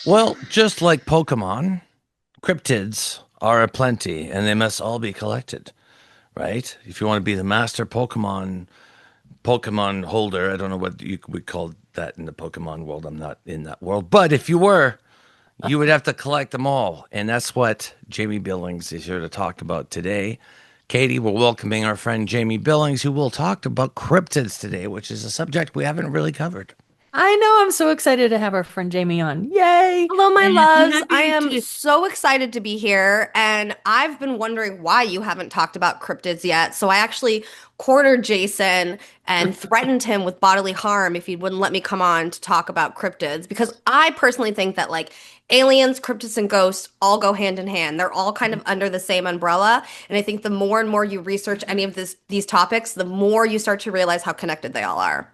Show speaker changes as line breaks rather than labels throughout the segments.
Well, just like Pokemon, cryptids are aplenty and they must all be collected, right? If you want to be the master Pokemon holder, I don't know what you would call that in the Pokemon world. I'm not in that world. But if you were, you would have to collect them all. And that's what Jaimie Billings is here to talk about today. Katie, we're welcoming our friend Jaimie Billings, who will talk about cryptids today, which is a subject we haven't really covered.
I know. I'm so excited to have our friend Jaimie on. Yay!
Hello, my
And I'm
loves. I
happy
am
to.
so excited to be here, and I've been wondering why you haven't talked about cryptids yet. So I actually cornered Jason and threatened him with bodily harm if he wouldn't let me come on to talk about cryptids, because I personally think that like aliens, cryptids, and ghosts all go hand in hand. They're all kind of under the same umbrella, and I think the more and more you research any of these topics, the more you start to realize how connected they all are.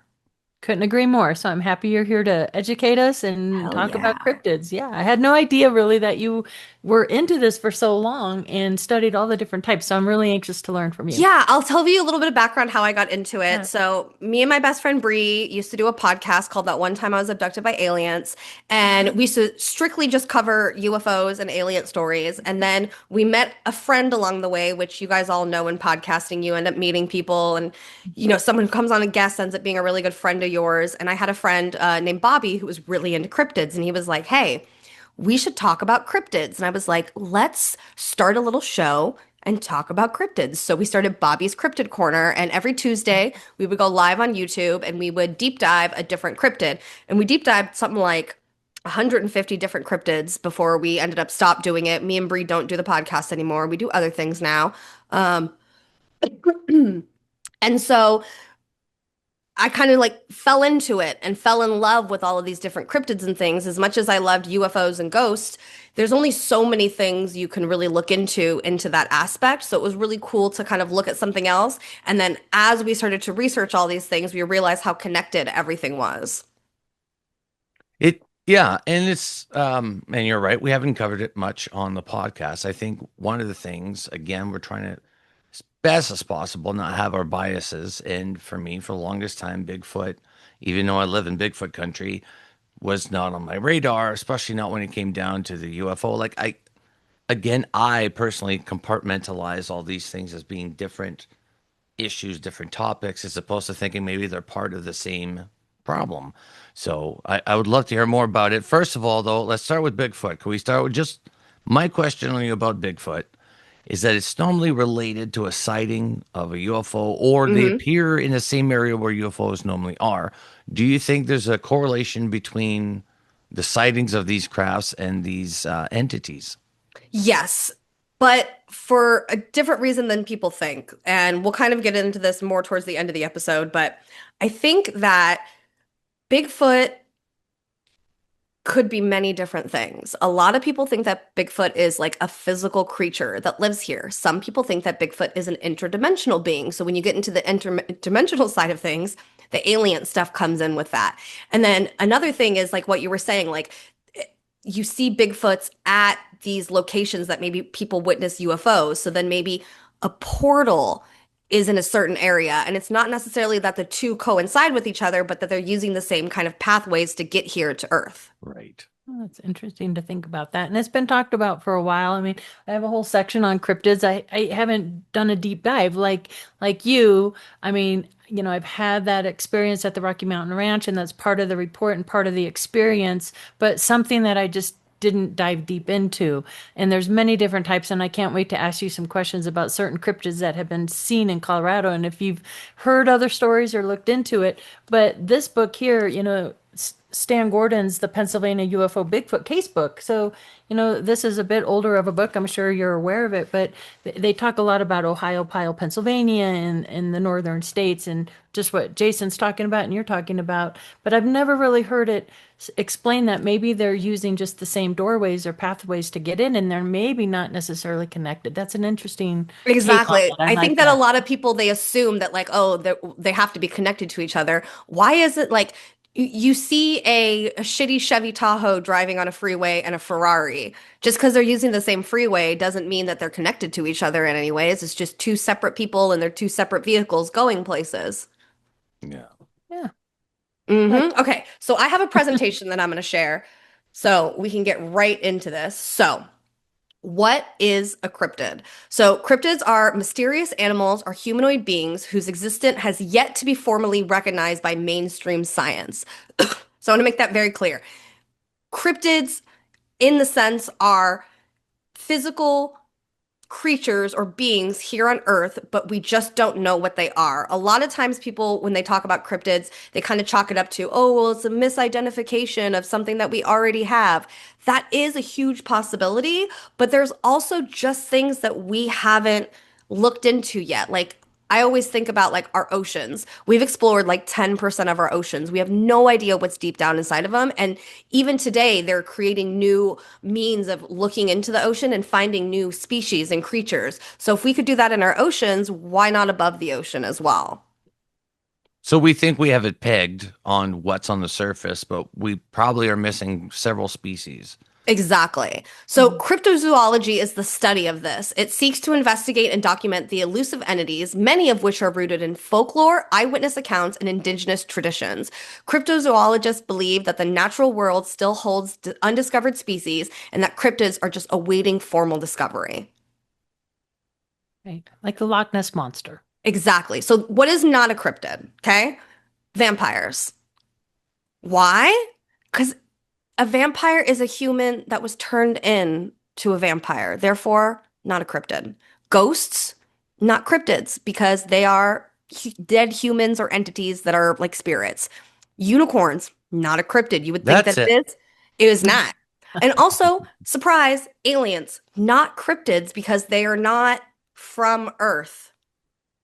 Couldn't agree more. So I'm happy you're here to educate us and
Hell
talk about
yeah.
cryptids. Yeah, I had no idea really that you were into this for so long and studied all the different types. So I'm really anxious to learn from you.
Yeah, I'll tell you a little bit of background how I got into it.
Yeah.
So, me and my best friend Bree used to do a podcast called That One Time I Was Abducted by Aliens, and we used to strictly just cover UFOs and alien stories. And then we met a friend along the way, which you guys all know in podcasting, you end up meeting people, and someone who comes on a guest ends up being a really good friend of yours. And I had a friend named Bobby who was really into cryptids, and he was like, "Hey, we should talk about cryptids." And I was like, let's start a little show and talk about cryptids. So we started Bobby's Cryptid Corner, and every Tuesday we would go live on YouTube and we would deep dive a different cryptid. And we deep dived something like 150 different cryptids before we ended up stop doing it. Me and Bree don't do the podcast anymore. We do other things now. Um, and so I kind of like fell into it and fell in love with all of these different cryptids and things. As much as I loved UFOs and ghosts, there's only so many things you can really look into that aspect. So it was really cool to kind of look at something else. And then as we started to research all these things, we realized how connected everything was.
Yeah, and and you're right, we haven't covered it much on the podcast. I think one of the things, again, we're trying to as best as possible not have our biases. And for me, for the longest time, Bigfoot, even though I live in Bigfoot country, was not on my radar, especially not when it came down to the UFO. I personally compartmentalize all these things as being different issues, different topics, as opposed to thinking maybe they're part of the same problem. So I would love to hear more about it. First of all, though, let's start with Bigfoot. Can we start with just my question on you about Bigfoot? Is that it's normally related to a sighting of a UFO, or they
hmm
appear in the same area where UFOs normally are. Do you think there's a correlation between the sightings of these crafts and these entities?
Yes, but for a different reason than people think. And we'll kind of get into this more towards the end of the episode, but I think that Bigfoot could be many different things. A lot of people think that Bigfoot is like a physical creature that lives here. Some people think that Bigfoot is an interdimensional being. So when you get into the interdimensional side of things, the alien stuff comes in with that. And then another thing is like what you were saying, like you see Bigfoots at these locations that maybe people witness UFOs. So then maybe a portal is in a certain area. And it's not necessarily that the two coincide with each other, but that they're using the same kind of pathways to get here to Earth.
Right.
Oh, that's interesting to think about that. And it's been talked about for a while. I mean, I have a whole section on cryptids. I haven't done a deep dive like you. I mean, I've had that experience at the Rocky Mountain Ranch, and that's part of the report and part of the experience, but something that I just didn't dive deep into. And there's many different types, and I can't wait to ask you some questions about certain cryptids that have been seen in Colorado, and if you've heard other stories or looked into it. But this book here, Stan Gordon's The Pennsylvania UFO Bigfoot Casebook. So, this is a bit older of a book. I'm sure you're aware of it, but they talk a lot about Ohio, Pennsylvania, and the northern states, and just what Jason's talking about and you're talking about. But I've never really heard it explain that maybe they're using just the same doorways or pathways to get in, and they're maybe not necessarily connected. That's an interesting take on
Exactly.
it. I
I
like
think that a
that.
lot of people they assume that like, oh, they have to be connected to each other. Why is it like you see a shitty Chevy Tahoe driving on a freeway and a Ferrari? Just because they're using the same freeway doesn't mean that they're connected to each other in any ways. It's just two separate people and they're two separate vehicles going places.
Yeah.
Yeah. But
Okay, so I have a presentation that I'm going to share. So we can get right into this. So, what is a cryptid? So, cryptids are mysterious animals or humanoid beings whose existence has yet to be formally recognized by mainstream science. So, I want to make that very clear. Cryptids, in the sense, are physical creatures or beings here on Earth, but we just don't know what they are. A lot of times, people, when they talk about cryptids, they kind of chalk it up to, oh, well, it's a misidentification of something that we already have. That is a huge possibility, but there's also just things that we haven't looked into yet. Like, I always think about like our oceans. We've explored like 10% of our oceans. We have no idea what's deep down inside of them. And even today, they're creating new means of looking into the ocean and finding new species and creatures. So if we could do that in our oceans, why not above the ocean as well?
So we think we have it pegged on what's on the surface, but we probably are missing several species.
Exactly. So, cryptozoology is the study of this. It seeks to investigate and document the elusive entities, many of which are rooted in folklore, eyewitness accounts, and indigenous traditions. Cryptozoologists believe that the natural world still holds undiscovered species and that cryptids are just awaiting formal discovery.
Right. Like the Loch Ness monster.
Exactly. So, what is not a cryptid? Okay. Vampires. Why? Because a vampire is a human that was turned in to a vampire, therefore, not a cryptid. Ghosts, not cryptids, because they are dead humans or entities that are like spirits. Unicorns, not a cryptid. You would think
That's
that
it.
it is. It is not. And also, surprise, aliens, not cryptids because they are not from Earth.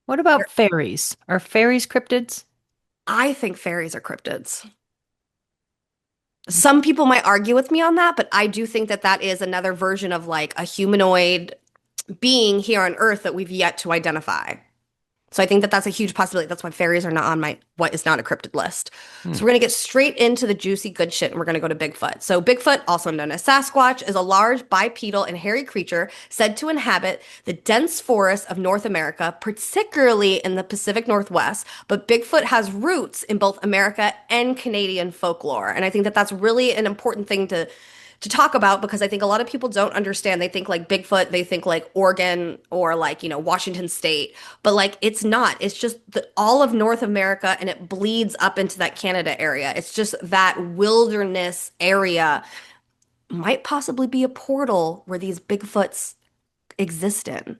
What about fairies? Are fairies cryptids?
I think fairies are cryptids. Some people might argue with me on that, but I do think that that is another version of like a humanoid being here on Earth that we've yet to identify. So I think that that's a huge possibility. That's why fairies are not on my what is not a cryptid list. So we're going to get straight into the juicy good shit and we're going to go to Bigfoot. So Bigfoot, also known as Sasquatch, is a large bipedal and hairy creature said to inhabit the dense forests of North America, particularly in the Pacific Northwest. But Bigfoot has roots in both America and Canadian folklore. And I think that that's really an important thing to talk about because I think a lot of people don't understand. They think like Bigfoot, they think like Oregon or like, Washington State, but like it's not. It's just all of North America and it bleeds up into that Canada area. It's just that wilderness area might possibly be a portal where these Bigfoots exist in.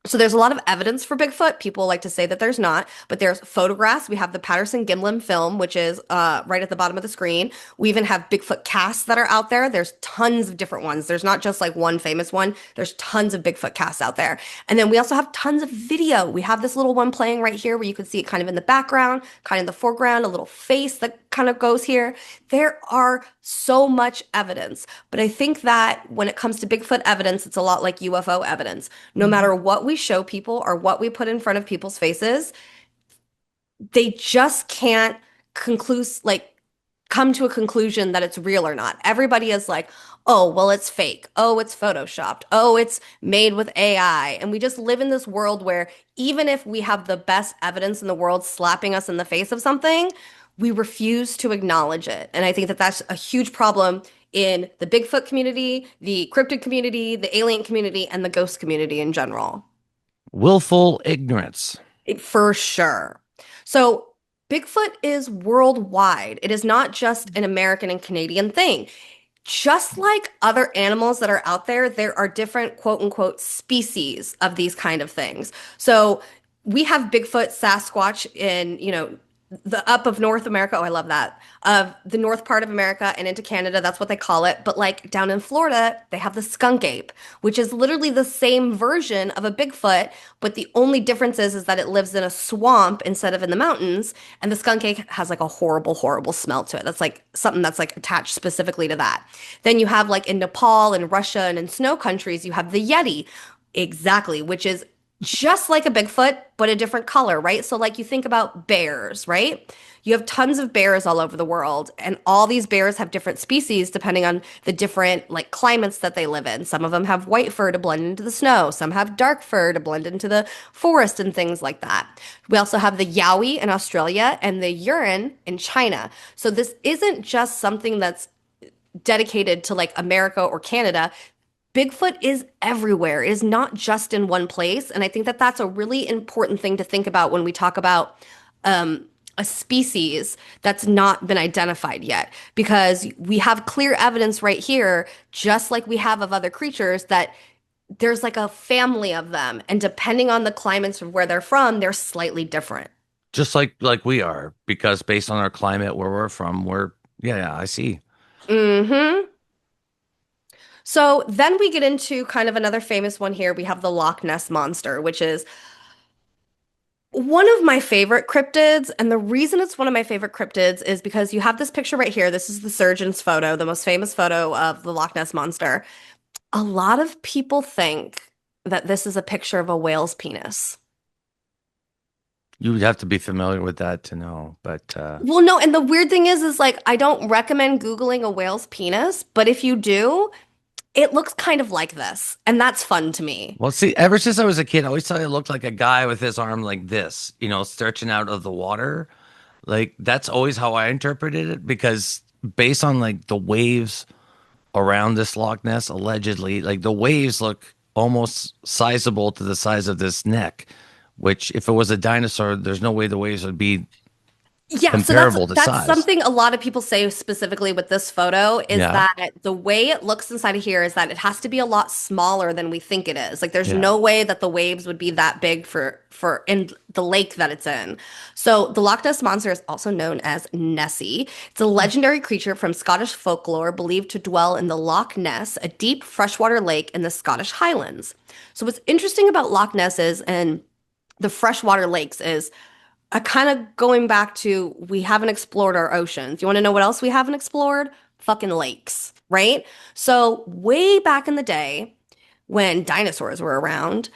So there's a lot of evidence for Bigfoot. People like to say that there's not, but there's photographs. We have the Patterson-Gimlin film, which is right at the bottom of the screen. We even have Bigfoot casts that are out there. There's tons of different ones. There's not just like one famous one. There's tons of Bigfoot casts out there. And then we also have tons of video. We have this little one playing right here where you can see it kind of in the background, kind of in the foreground, a little face that kind of goes here. There are so much evidence. But I think that when it comes to Bigfoot evidence, it's a lot like UFO evidence. No matter what we show people or what we put in front of people's faces, they just can't come to a conclusion that it's real or not. Everybody is like, oh, well, it's fake. Oh, it's photoshopped. Oh, it's made with AI. And we just live in this world where even if we have the best evidence in the world slapping us in the face of something, we refuse to acknowledge it. And I think that that's a huge problem in the Bigfoot community, the cryptid community, the alien community, and the ghost community in general.
Willful ignorance.
For sure. So Bigfoot is worldwide. It is not just an American and Canadian thing. Just like other animals that are out there, there are different quote unquote species of these kind of things. So we have Bigfoot, Sasquatch in, the up of North America. Oh, I love that. Of the north part of America and into Canada, that's what they call it. But like down in Florida, they have the skunk ape, which is literally the same version of a Bigfoot, but the only difference is that it lives in a swamp instead of in the mountains. And the skunk ape has like a horrible, horrible smell to it. That's like something that's like attached specifically to that. Then you have like in Nepal and Russia and in snow countries, you have the Yeti. Exactly, which is just like a Bigfoot, but a different color, right? So, like, you think about bears, right? You have tons of bears all over the world, and all these bears have different species depending on the different, like, climates that they live in. Some of them have white fur to blend into the snow, some have dark fur to blend into the forest and things like that. We also have the yowie in Australia and the urine in China. So, this isn't just something that's dedicated to like America or Canada. Bigfoot is everywhere. It is not just in one place. And I think that that's a really important thing to think about when we talk about a species that's not been identified yet. Because we have clear evidence right here, just like we have of other creatures, that there's like a family of them. And depending on the climates of where they're from, they're slightly different.
Just like we are, because based on our climate where we're from, yeah, I see.
Hmm. So then we get into kind of another famous one here. We have the Loch Ness Monster, which is one of my favorite cryptids. And the reason it's one of my favorite cryptids is because you have this picture right here. This is the surgeon's photo, the most famous photo of the Loch Ness Monster. A lot of people think that this is a picture of a whale's penis.
You would have to be familiar with that to know, but
Well, no, and the weird thing is like I don't recommend Googling a whale's penis, but if you do, it looks kind of like this, and that's fun to me.
well, see, ever since I was a kid, I always thought it looked like a guy with his arm like this, stretching out of the water. Like that's always how I interpreted it, because based on like the waves around this Loch Ness, allegedly, like the waves look almost sizable to the size of this neck, which if it was a dinosaur, there's no way the waves would be
Yeah, so that's
comparable to
that's
size.
something a lot of people say specifically with this photo is
Yeah,
that the way it looks inside of here is that it has to be a lot smaller than we think it is. Like there's
yeah.
no way that the waves would be that big for in the lake that it's in. So the Loch Ness Monster is also known as Nessie. It's a legendary creature from Scottish folklore believed to dwell in the Loch Ness, a deep freshwater lake in the Scottish Highlands. So what's interesting about Loch Ness is and the freshwater lakes is kind of going back to we haven't explored our oceans. You want to know what else we haven't explored? Fucking lakes, right? So way back in the day when dinosaurs were around,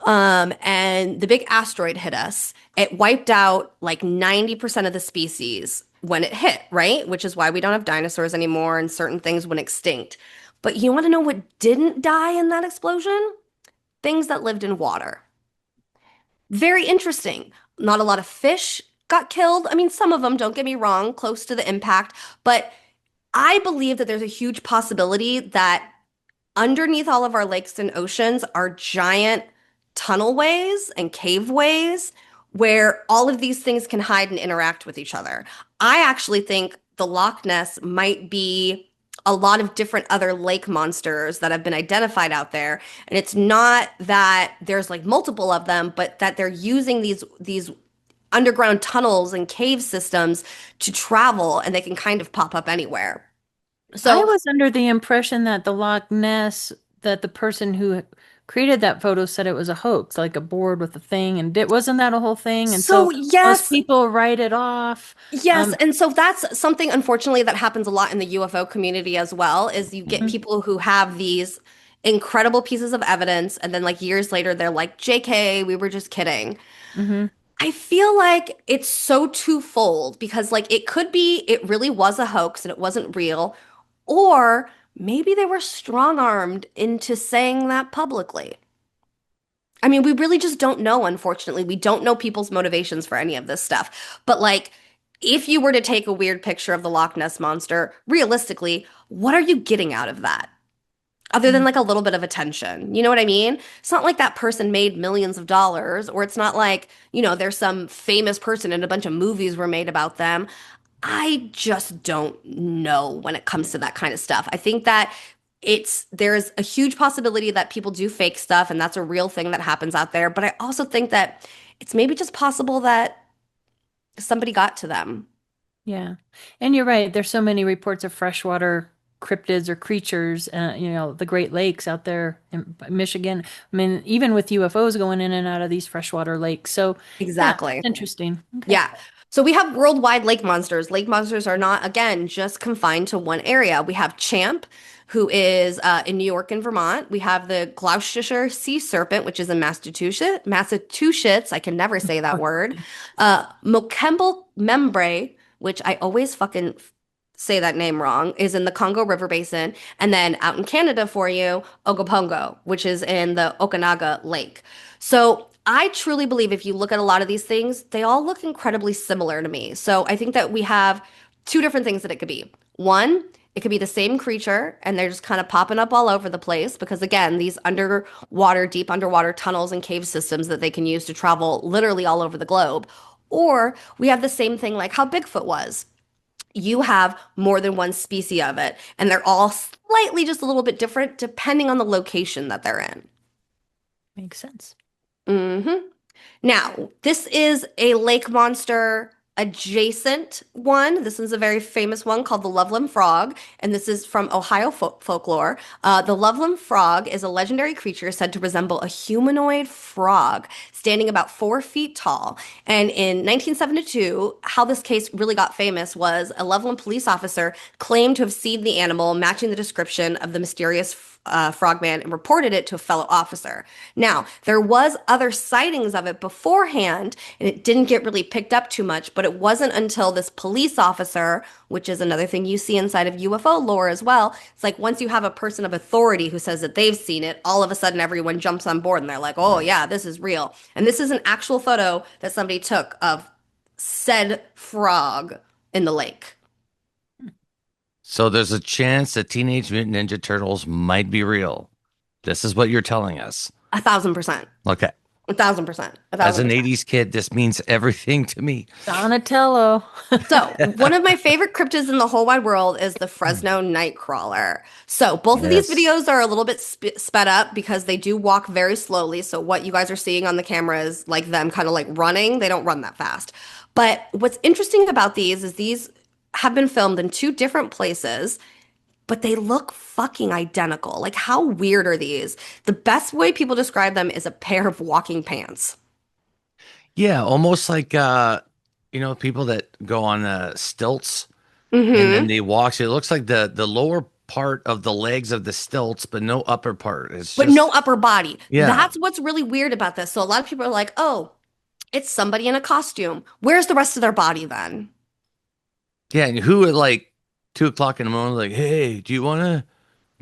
and the big asteroid hit us, it wiped out like 90% of the species when it hit, right? Which is why we don't have dinosaurs anymore and certain things went extinct. But you want to know what didn't die in that explosion? Things that lived in water. Very interesting. Not a lot of fish got killed. I mean, some of them, don't get me wrong, close to the impact, but I believe that there's a huge possibility that underneath all of our lakes and oceans are giant tunnelways and caveways where all of these things can hide and interact with each other. I actually think the Loch Ness might be a lot of different other lake monsters that have been identified out there. And it's not that there's like multiple of them, but that they're using these underground tunnels and cave systems to travel and they can kind of pop up anywhere.
I
So
was under the impression that the Loch Ness, that the person who created that photo said it was a hoax, like a board with a thing, and wasn't that a whole thing? And
so
so most
yes,
people write it off.
yes, and so that's something unfortunately that happens a lot in the UFO community as well, is you get
Mhm,
people who have these incredible pieces of evidence and then like years later they're like, JK, we were just kidding.
mhm.
I feel like it's so twofold because like it could be it really was a hoax and it wasn't real, or maybe they were strong-armed into saying that publicly. I mean, we really just don't know, unfortunately. We don't know people's motivations for any of this stuff. But like, if you were to take a weird picture of the Loch Ness Monster, realistically, what are you getting out of that? Other than like a little bit of attention. You know what I mean? It's not like that person made millions of dollars, or it's not like, there's some famous person and a bunch of movies were made about them. I just don't know when it comes to that kind of stuff. I think that there's a huge possibility that people do fake stuff and that's a real thing that happens out there. But I also think that it's maybe just possible that somebody got to them.
Yeah. And you're right. There's so many reports of freshwater cryptids or creatures, the Great Lakes out there in Michigan. I mean, even with UFOs going in and out of these freshwater lakes. So, yeah,
Exactly.
interesting. Okay.
Yeah. So we have worldwide lake monsters. Lake monsters are not, again, just confined to one area. We have Champ. who is in New York and Vermont. We have the Gloucestershire sea serpent, which is in Massachusetts. I can never say that word. Mokemble membre, which I always fucking say that name wrong, is in the Congo River Basin. And then out in Canada for you, Ogopongo, which is in the Okanaga Lake. So I truly believe if you look at a lot of these things, they all look incredibly similar to me. So I think that we have two different things that it could be. One, it could be the same creature and they're just kind of popping up all over the place because, again, these deep underwater tunnels and cave systems that they can use to travel literally all over the globe. Or we have the same thing like how Bigfoot was. You have more than one species of it, and they're all slightly just a little bit different depending on the location that they're in.
Makes sense.
Now, this is a lake monster adjacent one. This is a very famous one called the Lovelim Frog, and this is from Ohio folklore. The Lovelim Frog is a legendary creature said to resemble a humanoid frog standing about 4 feet tall. And in 1972, how this case really got famous was a Lovelim police officer claimed to have seen the animal matching the description of the mysterious frogman and reported it to a fellow officer. Now, there was other sightings of it beforehand, and it didn't get really picked up too much, but it wasn't until this police officer, which is another thing you see inside of UFO lore as well. It's like once you have a person of authority who says that they've seen it, all of a sudden everyone jumps on board and they're like, oh yeah, this is real. And this is an actual photo that somebody took of said frog in the lake.
So there's a chance that Teenage Mutant Ninja Turtles might be real. This is what you're telling us.
1,000%.
Okay.
1,000%.
As an 80s kid, this means everything to me.
Donatello.
So one of my favorite cryptids in the whole wide world is the Fresno Nightcrawler. So both of these videos are a little bit sped up because they do walk very slowly. So what you guys are seeing on the camera is like them kind of like running. They don't run that fast. But what's interesting about these is these have been filmed in 2 different places, but they look fucking identical. Like, how weird are these? The best way people describe them is a pair of walking pants.
Yeah, almost like people that go on stilts and then they walk. So it looks like the lower part of the legs of the stilts, but no upper part.
But no upper body.
Yeah.
That's what's really weird about this. So a lot of people are like, oh, it's somebody in a costume. Where's the rest of their body then?
Yeah, and who at like 2:00 in the morning, like, hey, do you want to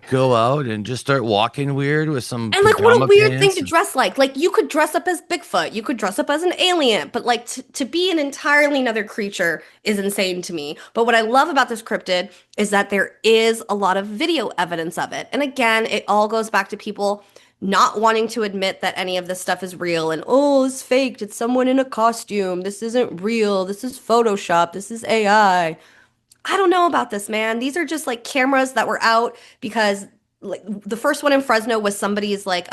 go out and just start walking weird with some
and like what a weird thing to
and...
dress like you could dress up as Bigfoot, you could dress up as an alien, but like to be an entirely another creature is insane to me. But what I love about this cryptid is that there is a lot of video evidence of it, and again, it all goes back to people not wanting to admit that any of this stuff is real and, oh, it's faked, it's someone in a costume, this isn't real, this is Photoshop, this is AI. I don't know about this, man. These are just like cameras that were out because like the first one in Fresno was somebody's like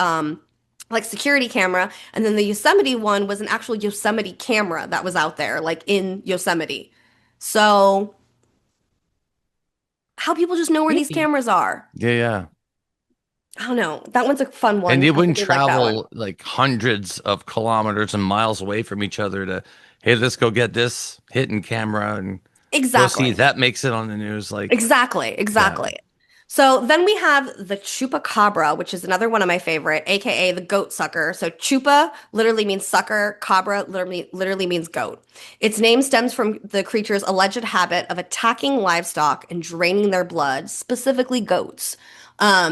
security camera, and then the Yosemite one was an actual Yosemite camera that was out there like in Yosemite. So how people just know where these cameras are?
Yeah.
I don't know. That one's a fun one.
And they wouldn't travel like hundreds of kilometers and miles away from each other to, hey, let's go get this hidden camera and
exactly.
Go see that makes it on the news. Like
exactly. Yeah. So then we have the Chupacabra, which is another one of my favorite, aka the goat sucker. So chupa literally means sucker, cabra literally means goat. Its name stems from the creature's alleged habit of attacking livestock and draining their blood, specifically goats.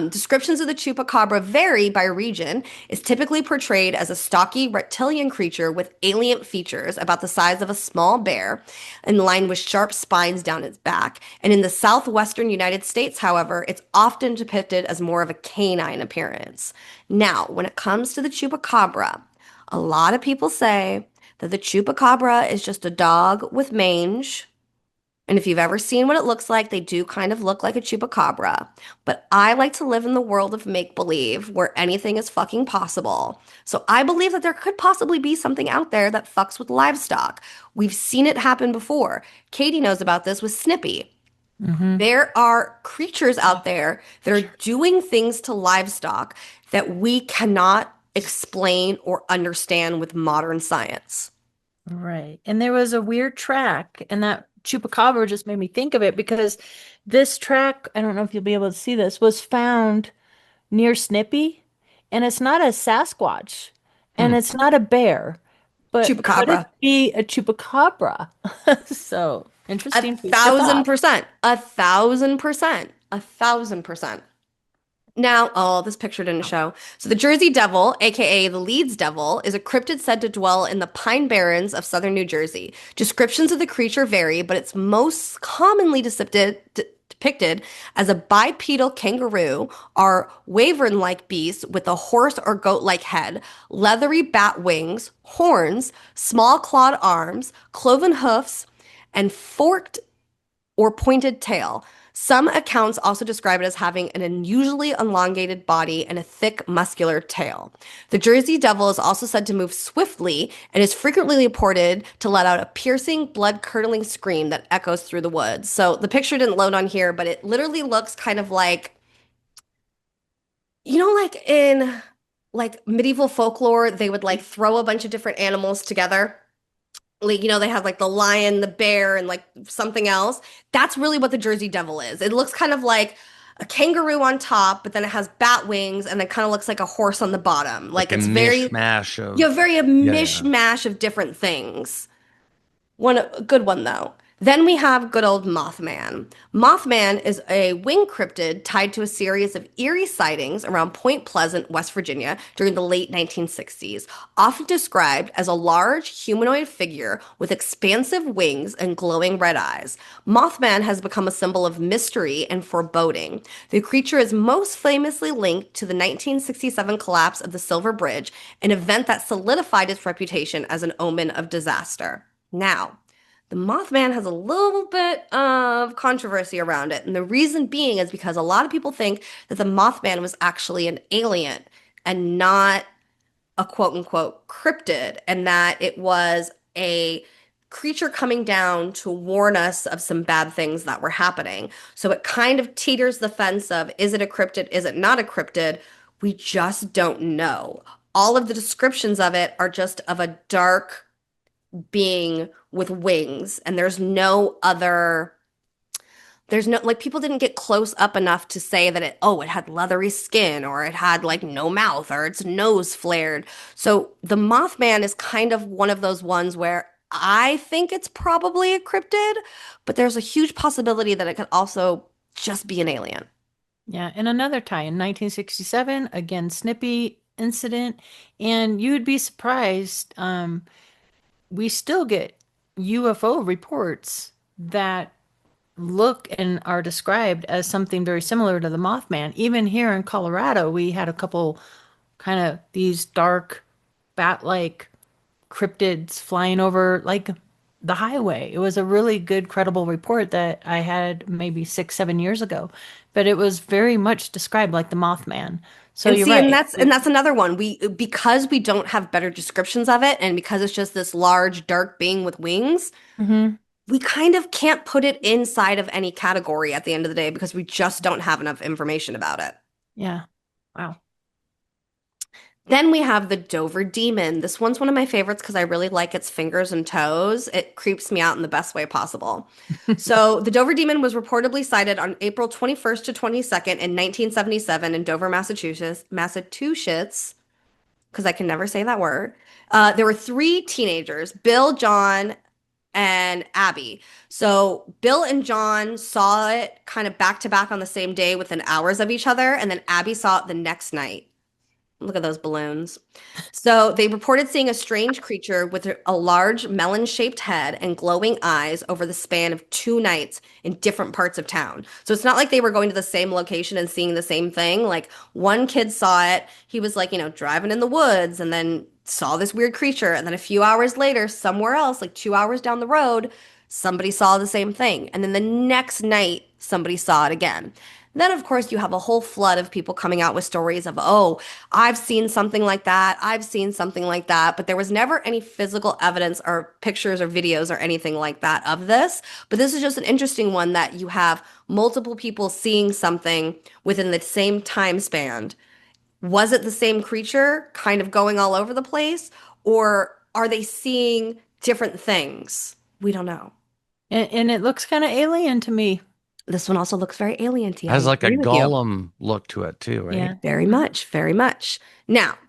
Descriptions of the Chupacabra vary by region. It's typically portrayed as a stocky reptilian creature with alien features about the size of a small bear and lined with sharp spines down its back. And in the southwestern United States, however, it's often depicted as more of a canine appearance. Now, when it comes to the Chupacabra, a lot of people say that the Chupacabra is just a dog with mange. And if you've ever seen what it looks like, they do kind of look like a chupacabra. But I like to live in the world of make-believe where anything is fucking possible. So I believe that there could possibly be something out there that fucks with livestock. We've seen it happen before. Katie knows about this with Snippy. Mm-hmm. There are creatures out there that are doing things to livestock that we cannot explain or understand with modern science.
Right. And there was a weird track, and that Chupacabra just made me think of it because this track, I don't know if you'll be able to see this, was found near Snippy, and it's not a Sasquatch, and
Hmm.
it's not a bear, but could it
Chupacabra.
be a Chupacabra? So
A
interesting food for
thousand
thought.
percent. 1,000%. 1,000%. Now, oh, this picture didn't show. So the Jersey Devil, aka the Leeds Devil, is a cryptid said to dwell in the Pine Barrens of southern New Jersey. Descriptions of the creature vary, but it's most commonly depicted as a bipedal kangaroo or wyvern-like beast with a horse or goat-like head, leathery bat wings, horns, small clawed arms, cloven hoofs, and forked or pointed tail. Some accounts also describe it as having an unusually elongated body and a thick, muscular tail. The Jersey Devil is also said to move swiftly and is frequently reported to let out a piercing, blood-curdling scream that echoes through the woods. So the picture didn't load on here, but it literally looks kind of like, like in like medieval folklore, they would like throw a bunch of different animals together, like they have like the lion, the bear, and like something else. That's really what the Jersey Devil is. It looks kind of like a kangaroo on top, but then it has bat wings, and it kind of looks like a horse on the bottom.
Like
Like
a
it's very,
mishmash
very a
yeah.
mishmash of different things. A good one though. Then we have good old Mothman. Mothman is a wing cryptid tied to a series of eerie sightings around Point Pleasant, West Virginia during the late 1960s, often described as a large humanoid figure with expansive wings and glowing red eyes. Mothman has become a symbol of mystery and foreboding. The creature is most famously linked to the 1967 collapse of the Silver Bridge, an event that solidified its reputation as an omen of disaster. Now, the Mothman has a little bit of controversy around it. And the reason being is because a lot of people think that the Mothman was actually an alien and not a quote unquote cryptid, and that it was a creature coming down to warn us of some bad things that were happening. So it kind of teeters the fence of, is it a cryptid? Is it not a cryptid? We just don't know. All of the descriptions of it are just of a dark being with wings, and there's no like people didn't get close up enough to say that it had leathery skin, or it had like no mouth, or its nose flared. So the Mothman is kind of one of those ones where I think it's probably a cryptid, but there's a huge possibility that it could also just be an alien.
Yeah, and another tie in 1967, again, Snippy incident, and you would be surprised. We still get UFO reports that look and are described as something very similar to the Mothman. Even here in Colorado, we had a couple kind of these dark bat-like cryptids flying over like the highway. It was a really good, credible report that I had maybe 6, 7 years ago, but it was very much described like the Mothman. So
And
you're
see, and
right.
that's another one. Because we don't have better descriptions of it, and because it's just this large, dark being with wings,
Hmm.
we kind of can't put it inside of any category at the end of the day because we just don't have enough information about it.
Yeah. Wow.
Then we have the Dover Demon. This one's one of my favorites because I really like its fingers and toes. It creeps me out in the best way possible. So, the Dover Demon was reportedly sighted on April 21st to 22nd in 1977 in Dover, Massachusetts, because I can never say that word. There were three teenagers, Bill, John, and Abby. So Bill and John saw it kind of back to back on the same day within hours of each other, and then Abby saw it the next night. Look at those balloons. So they reported seeing a strange creature with a large melon-shaped head and glowing eyes over the span of 2 nights in different parts of town. So it's not like they were going to the same location and seeing the same thing. Like one kid saw it. He was like, driving in the woods and then saw this weird creature. And then a few hours later, somewhere else, like 2 hours down the road, somebody saw the same thing. And then the next night, somebody saw it again. Then, of course, you have a whole flood of people coming out with stories of, oh, I've seen something like that. I've seen something like that. But there was never any physical evidence or pictures or videos or anything like that of this. But this is just an interesting one that you have multiple people seeing something within the same time span. Was it the same creature kind of going all over the place? Or are they seeing different things? We don't know.
And it looks kind of alien to me.
This one also looks very alien-y. I
Has like a
agree with you.
golem look to it too, right?
Yeah.
Very much, very much. Now,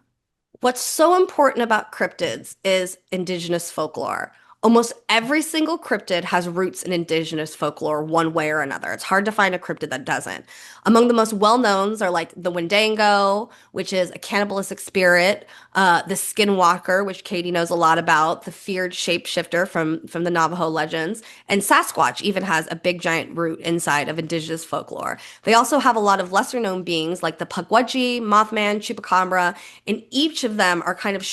what's so important about cryptids is indigenous folklore. Almost every single cryptid has roots in indigenous folklore one way or another. It's hard to find a cryptid that doesn't. Among the most well-knowns are like the Wendigo, which is a cannibalistic spirit, the Skinwalker, which Katie knows a lot about, the feared shapeshifter from the Navajo legends, and Sasquatch even has a big giant root inside of indigenous folklore. They also have a lot of lesser-known beings like the Pukwudgie, Moth Man, Chupacabra, and each of them are kind of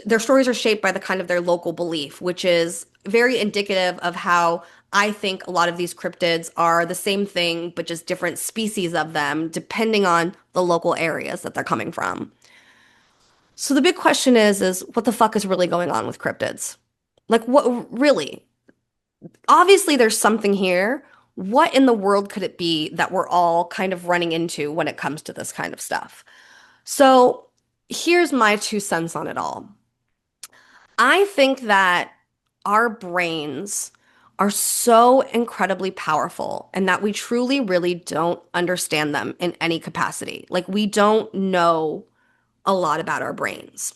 their stories are shaped by the kind of their local belief, which is very indicative of how I think a lot of these cryptids are the same thing, but just different species of them, depending on the local areas that they're coming from. So the big question is what the fuck is really going on with cryptids? Like, what really? Obviously, there's something here. What in the world could it be that we're all kind of running into when it comes to this kind of stuff? So here's my 2 cents on it all. I think that our brains are so incredibly powerful and that we truly, really don't understand them in any capacity. Like, we don't know a lot about our brains.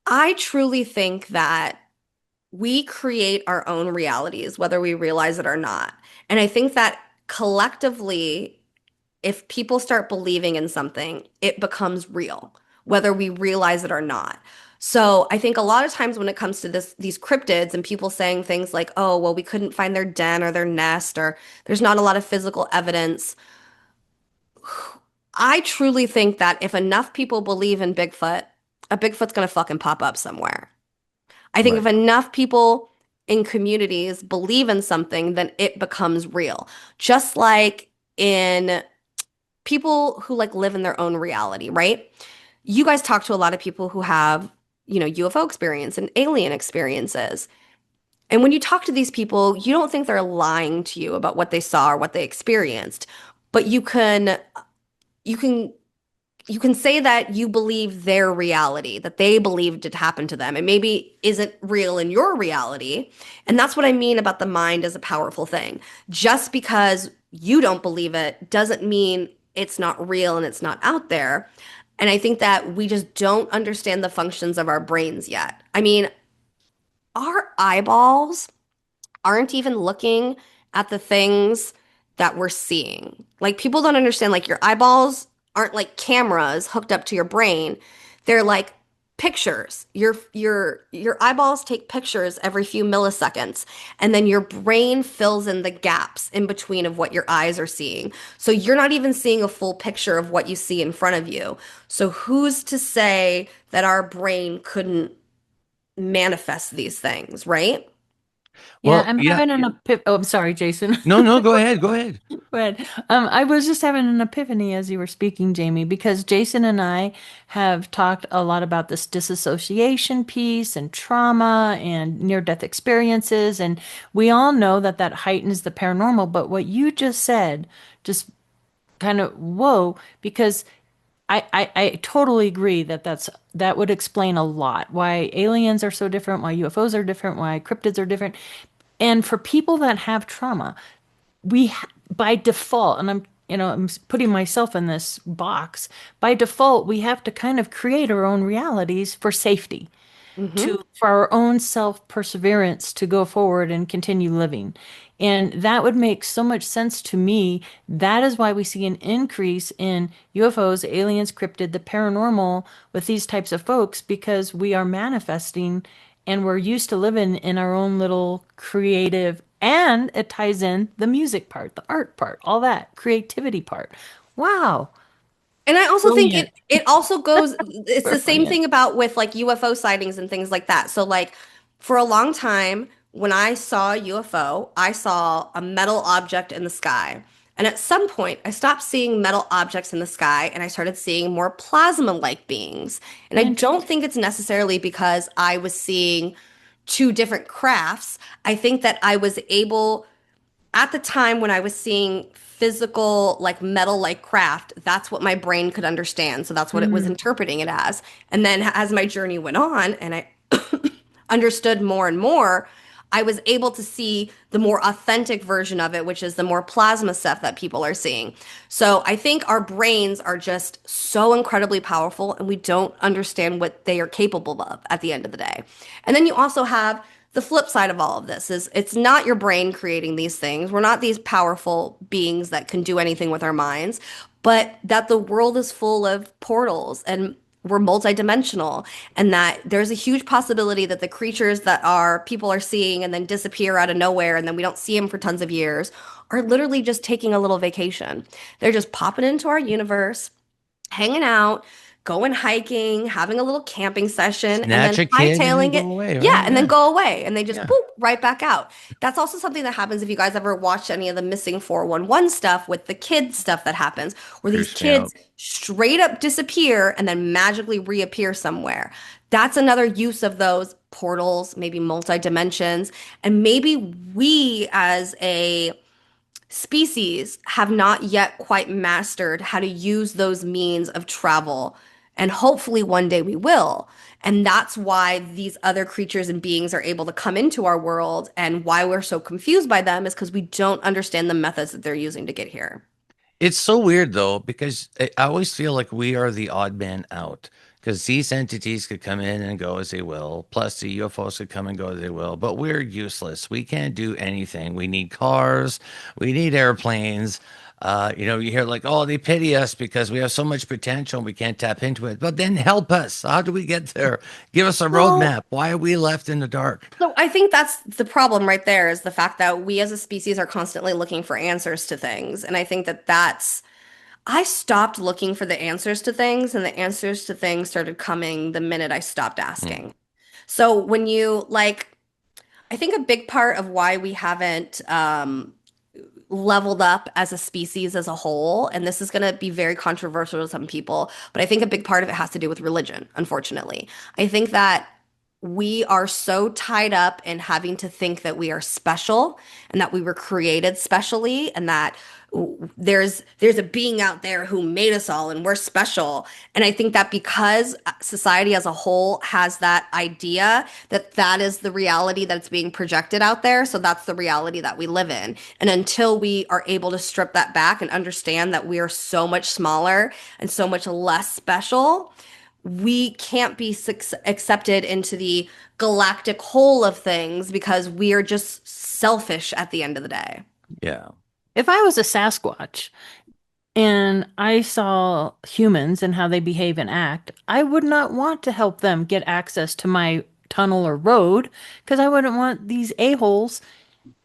I truly think that we create our own realities, whether we realize it or not. And I think that collectively, if people start believing in something, it becomes real, whether we realize it or not. So I think a lot of times when it comes to these cryptids and people saying things like, oh, well, we couldn't find their den or their nest, or there's not a lot of physical evidence. I truly think that if enough people believe in Bigfoot, a Bigfoot's going to fucking pop up somewhere. I think if
Right.
enough people in communities believe in something, then it becomes real. Just like in people who like live in their own reality, right? You guys talk to a lot of people who have, UFO experience and alien experiences. And when you talk to these people, you don't think they're lying to you about what they saw or what they experienced, but you can you can say that you believe their reality, that they believed it happened to them, and maybe isn't real in your reality. And that's what I mean about the mind as a powerful thing. Just because you don't believe it doesn't mean it's not real and it's not out there. And I think that we just don't understand the functions of our brains yet. I mean, our eyeballs aren't even looking at the things that we're seeing. Like, people don't understand, like, your eyeballs aren't like cameras hooked up to your brain. They're like pictures. Your eyeballs take pictures every few milliseconds, and then your brain fills in the gaps in between of what your eyes are seeing. So you're not even seeing a full picture of what you see in front of you. So who's to say that our brain couldn't manifest these things, right?
Yeah,
Well,
I'm
yeah.
having an epiphany. Oh, I'm sorry, Jason.
No, go ahead. Go ahead.
But I was just having an epiphany as you were speaking, Jaimie, because Jason and I have talked a lot about this disassociation piece and trauma and near-death experiences, and we all know that that heightens the paranormal. But what you just said, just kind of whoa, because I totally agree that that would explain a lot why aliens are so different, why UFOs are different, why cryptids are different. And for people that have trauma, by default, and I'm putting myself in this box, by default, we have to kind of create our own realities for safety,
Mm-hmm.
for our own self perseverance to go forward and continue living. And that would make so much sense to me. That is why we see an increase in UFOs, aliens, cryptid, the paranormal with these types of folks, because we are manifesting and we're used to living in our own little creative, and it ties in the music part, the art part, all that creativity part. Wow.
And I also think
Brilliant.
it also goes, it's the same
Brilliant.
thing about with like UFO sightings and things like that. So like, for a long time, when I saw a UFO, I saw a metal object in the sky. And at some point, I stopped seeing metal objects in the sky and I started seeing more plasma-like beings. And I don't think it's necessarily because I was seeing two different crafts. I think that I was able, at the time when I was seeing physical, like metal like craft, that's what my brain could understand. So that's what it was
Mm.
interpreting it as. And then as my journey went on and I understood more and more, I was able to see the more authentic version of it, which is the more plasma stuff that people are seeing. So I think our brains are just so incredibly powerful, and we don't understand what they are capable of at the end of the day. And then you also have the flip side of all of this is it's not your brain creating these things. We're not these powerful beings that can do anything with our minds, but that the world is full of portals and we're multidimensional, and that there's a huge possibility that the creatures that our people are seeing and then disappear out of nowhere and then we don't see them for tons of years are literally just taking a little vacation. They're just popping into our universe, hanging out, going hiking, having a little camping session, and then
Snatch a kid and then
hightailing
go
it.
away,
Yeah,
right?
and then
Yeah.
go away. And they just
Yeah.
boop right back out. That's also something that happens if you guys ever watched any of the missing 411 stuff with the kids stuff that happens, where these
Creeps me out.
kids straight up disappear and then magically reappear somewhere. That's another use of those portals, maybe multi-dimensions. And maybe we as a species have not yet quite mastered how to use those means of travel. And hopefully one day we will. And that's why these other creatures and beings are able to come into our world. And why we're so confused by them is because we don't understand the methods that they're using to get here.
It's so weird though, because I always feel like we are the odd man out. Because these entities could come in and go as they will, plus the UFOs could come and go as they will, but we're useless. We can't do anything. We need cars, we need airplanes. You hear like, oh, they pity us because we have so much potential and we can't tap into it. But then help us. How do we get there? Give us a
Well,
roadmap. Why are we left in the dark?
so I think that's the problem right there is the fact that we as a species are constantly looking for answers to things. And I think that I stopped looking for the answers to things, and the answers to things started coming the minute I stopped
Mm.
asking. So when you like, I think a big part of why we haven't leveled up as a species as a whole, and this is going to be very controversial to some people, but I think a big part of it has to do with religion, unfortunately. I think that we are so tied up in having to think that we are special and that we were created specially and that there's a being out there who made us all and we're special. And I think that because society as a whole has that idea that that is the reality that's being projected out there, so that's the reality that we live in. And until we are able to strip that back and understand that we are so much smaller and so much less special, we can't be accepted into the galactic whole of things because we are just selfish at the end of the day.
Yeah.
If I was a Sasquatch and I saw humans and how they behave and act, I would not want to help them get access to my tunnel or road because I wouldn't want these a-holes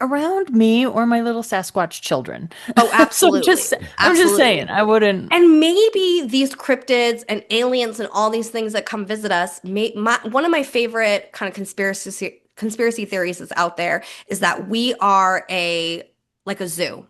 around me or my little Sasquatch children.
Oh,
So
absolutely.
I'm just
Absolutely.
saying, I wouldn't.
And maybe these cryptids and aliens and all these things that come visit us, one of my favorite kind of conspiracy theories that's out there is that we are like a zoo,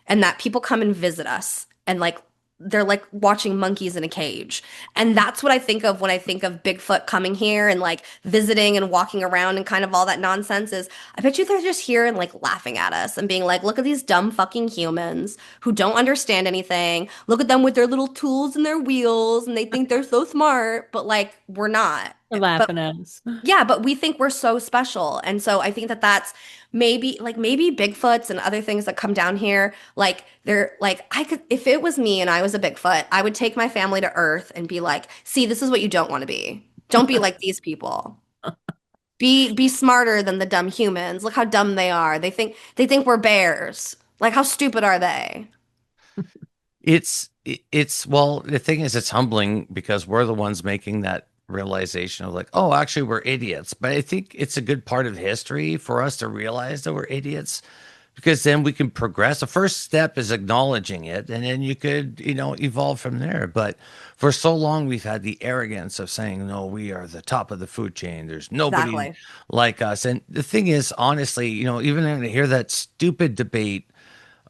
and that people come and visit us and like they're like watching monkeys in a cage. And that's what I think of when I think of Bigfoot coming here and like visiting and walking around and kind of all that nonsense is I bet you they're just here and like laughing at us and being like, look at these dumb fucking humans who don't understand anything. Look at them with their little tools and their wheels and they think they're so smart, but like we're not.
They're
But
laughing at us.
yeah, but we think we're so special. And so I think that that's maybe Bigfoots and other things that come down here, like they're like I could if it was me and I was a Bigfoot, I would take my family to Earth and be like, "See, this is what you don't want to be. Don't be like these people. Be smarter than the dumb humans. Look how dumb they are. They think we're bears. Like how stupid are they?"
It's well, the thing is, it's humbling because we're the ones making that realization of like, oh, actually, we're idiots. But I think it's a good part of history for us to realize that we're idiots because then we can progress. The first step is acknowledging it, and then you could, evolve from there. But for so long, we've had the arrogance of saying, no, we are the top of the food chain. There's nobody
Exactly.
like us. And the thing is, honestly, even when I hear that stupid debate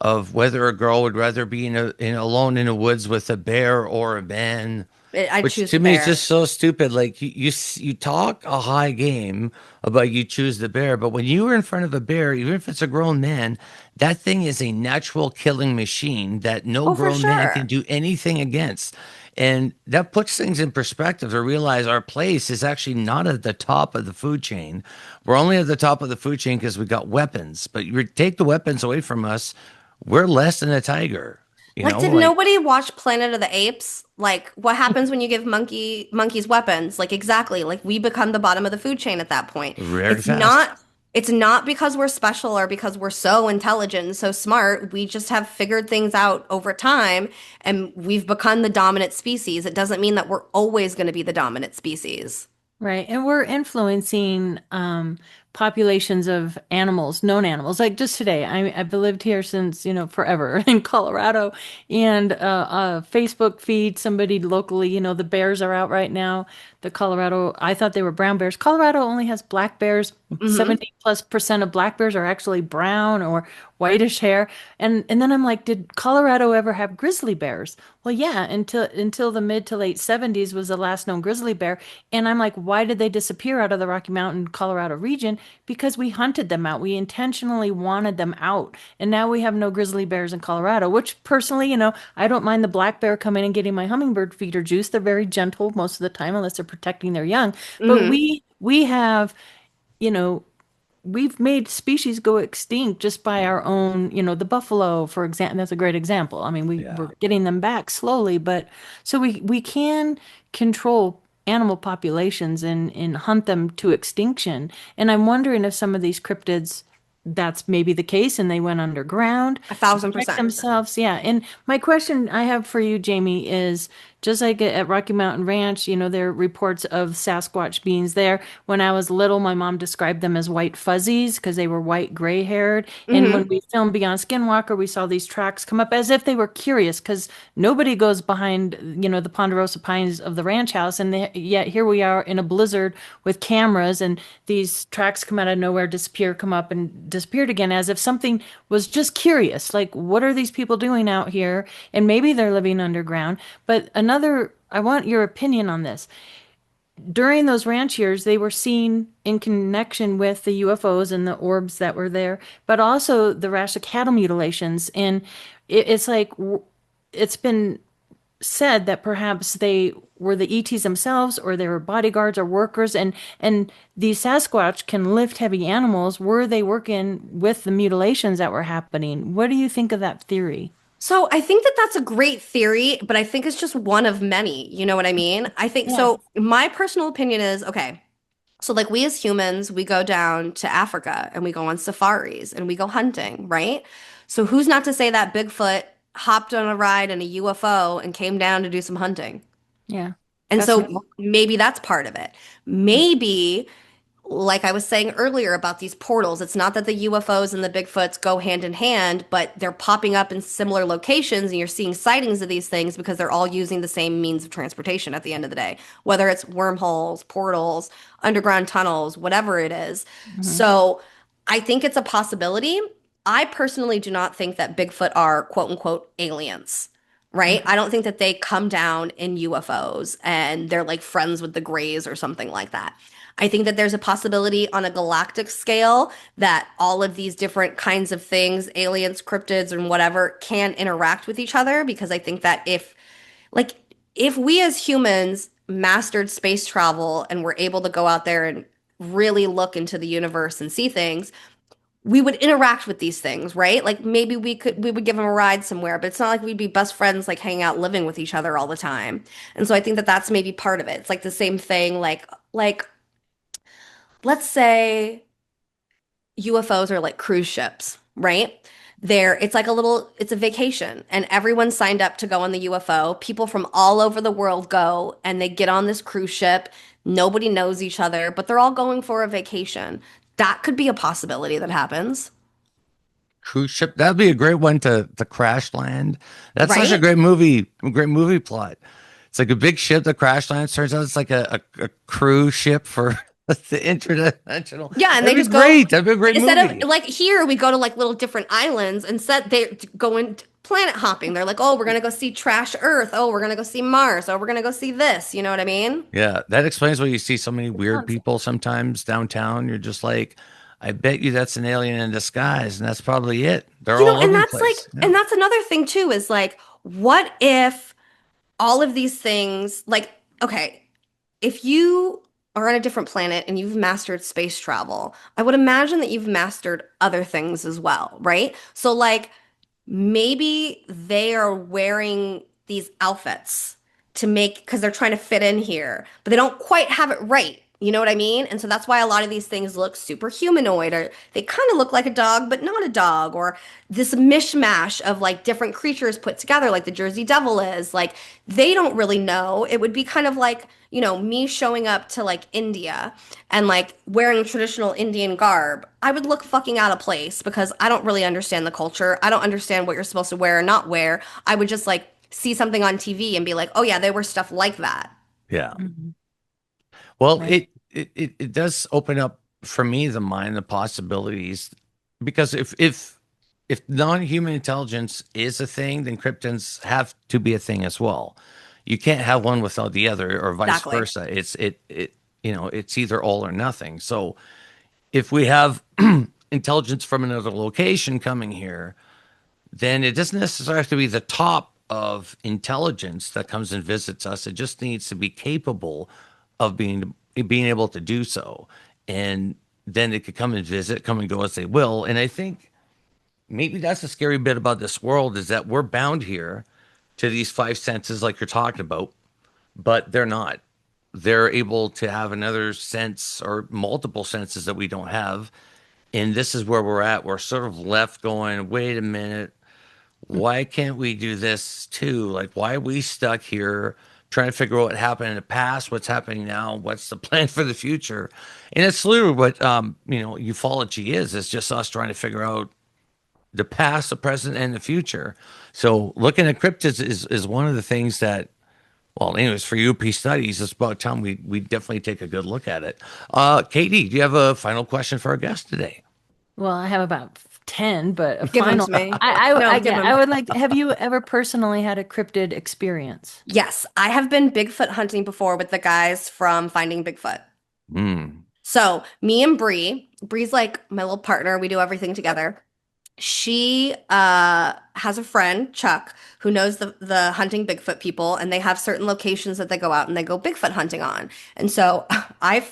of whether a girl would rather be alone in the woods with a bear or a man.
I'd
Which
choose
to
the
me is
bear.
just so stupid. Like you talk a high game about you choose the bear, but when you are in front of a bear, even if it's a grown man, that thing is a natural killing machine that no
Oh, for
grown man can
sure.
do anything against. And that puts things in perspective to realize our place is actually not at the top of the food chain. We're only at the top of the food chain because we got weapons. But you take the weapons away from us, we're less than a tiger. You
Like,
know,
did
like
nobody watch Planet of the Apes? Like, what happens when you give monkeys weapons? Like, exactly. Like, we become the bottom of the food chain at that point.
very
It's
fast.
not. It's not because we're special or because we're so intelligent and so smart. We just have figured things out over time and we've become the dominant species. It doesn't mean that we're always going to be the dominant species.
Right. And we're influencing populations of animals, known animals. Like just today, I've lived here since, forever in Colorado. And a Facebook feed, somebody locally, the bears are out right now. The Colorado, I thought they were brown bears. Colorado only has black bears.
Hmm.
70+% of black bears are actually brown or whitish hair. And then I'm like, did Colorado ever have grizzly bears? Well, yeah, until the mid to late 70s was the last known grizzly bear. And I'm like, why did they disappear out of the Rocky Mountain, Colorado region? Because we hunted them out. We intentionally wanted them out. And now we have no grizzly bears in Colorado, which personally, I don't mind the black bear coming and getting my hummingbird feeder juice. They're very gentle most of the time, unless they're protecting their young. But
Hmm.
we have, you know, we've made species go extinct just by our own, the buffalo, for example. That's a great example. I mean, we're
Yeah.
getting them back slowly, but so we can control animal populations and hunt them to extinction. And I'm wondering if some of these cryptids, that's maybe the case, and they went underground
A
to
thousand
protect
percent.
themselves. Yeah. And my question I have for you, Jaimie, is just like at Rocky Mountain Ranch, there are reports of Sasquatch beings there. When I was little, my mom described them as white fuzzies because they were white, gray haired. And when
Hmm.
we filmed Beyond Skinwalker, we saw these tracks come up as if they were curious because nobody goes behind, the ponderosa pines of the ranch house. And yet here we are in a blizzard with cameras, and these tracks come out of nowhere, disappear, come up, and disappeared again, as if something was just curious. Like, what are these people doing out here? And maybe they're living underground. But I want your opinion on this. During those ranch years, they were seen in connection with the UFOs and the orbs that were there, but also the rash of cattle mutilations. And it's like, it's been said that perhaps they were the ETs themselves, or they were bodyguards or workers, and these Sasquatch can lift heavy animals. Were they working with the mutilations that were happening? What do you think of that theory?
So I think that that's a great theory, but I think it's just one of many. You know what I mean? I think
Yeah.
so. My personal opinion is okay. So, like, we as humans, we go down to Africa and we go on safaris and we go hunting, right? So, who's not to say that Bigfoot hopped on a ride in a UFO and came down to do some hunting?
Yeah.
And
That's
so
right.
maybe that's part of it. Maybe, like I was saying earlier about these portals, it's not that the UFOs and the Bigfoots go hand in hand, but they're popping up in similar locations and you're seeing sightings of these things because they're all using the same means of transportation at the end of the day, whether it's wormholes, portals, underground tunnels, whatever it is.
Mhm.
So I think it's a possibility. I personally do not think that Bigfoot are quote unquote aliens. Right?
Okay.
I don't think that they come down in UFOs and they're like friends with the Greys or something like that. I think that there's a possibility on a galactic scale that all of these different kinds of things, aliens, cryptids, and whatever, can interact with each other because I think that like, if we as humans mastered space travel and were able to go out there and really look into the universe and see things, we would interact with these things, right? Like maybe we would give them a ride somewhere, but it's not like we'd be best friends like hanging out living with each other all the time. And so I think that that's maybe part of it. It's like the same thing like let's say UFOs are like cruise ships, right? It's like it's a vacation and everyone signed up to go on the UFO. People from all over the world go and they get on this cruise ship. Nobody knows each other, but they're all going for a vacation. That could be a possibility that happens,
Cruise ship. That'd be a great one to crash land. That's such
right?
a great movie plot. It's like a big ship that crash lands. Turns out it's like a cruise ship for That's the interdimensional.
Yeah, and they
That'd be
just go
great. That'd be a great
instead of
movie.
like here we go to like little different islands and set they go in planet hopping. They're like, oh, we're gonna go see trash Earth. Oh, we're gonna go see Mars. Oh, we're gonna go see this. You know what I mean?
Yeah, that explains why you see so many weird
Concept.
people sometimes downtown. You're just like, I bet you that's an alien in disguise, and that's probably it. They're
You know,
all
and
over the
that's like,
place. Yeah.
and that's another thing too, is like, what if all of these things, like, okay, if you are on a different planet and you've mastered space travel, I would imagine that you've mastered other things as well, right? So, like, maybe they are wearing these outfits to make because they're trying to fit in here, but they don't quite have it right. You know what I mean? And so that's why a lot of these things look super humanoid, or they kind of look like a dog, but not a dog, or this mishmash of like different creatures put together, like the Jersey Devil is. Like, they don't really know. It would be kind of like, you know, me showing up to like India and like wearing traditional Indian garb. I would look fucking out of place because I don't really understand the culture. I don't understand what you're supposed to wear or not wear. I would just like see something on TV and be like, oh yeah, they wear stuff like that.
Yeah.
Mhm.
Well,
Right.
it does open up for me the mind, the possibilities, because if non-human intelligence is a thing, then cryptids have to be a thing as well. You can't have one without the other, or vice
Exactly.
versa. It it's either all or nothing. So if we have intelligence from another location coming here, then it doesn't necessarily have to be the top of intelligence that comes and visits us. It just needs to be capable of being able to do so. And then it could come and visit, come and go as they will. And I think maybe that's the scary bit about this world is that we're bound here to these five senses like you're talking about, but they're not. They're able to have another sense or multiple senses that we don't have. And this is where we're at. We're sort of left going, wait a minute, why can't we do this too? Like, why are we stuck here trying to figure out what happened in the past, what's happening now, what's the plan for the future? And it's literally what ufology is. It's just us trying to figure out the past, the present, and the future. So looking at cryptids is one of the things that, well, anyways, for UP studies, it's about time we definitely take a good look at it. Katie, do you have a final question for our guest today?
Well, I have about 10, but a
Give them
final.
to me.
I,
No, give
yeah,
them.
I would like, have you ever personally had a cryptid experience?
Yes, I have been Bigfoot hunting before with the guys from Finding Bigfoot.
Hmm.
So me and Bree's like my little partner. We do everything together. She has a friend, Chuck, who knows the hunting Bigfoot people, and they have certain locations that they go out and they go Bigfoot hunting on. And so I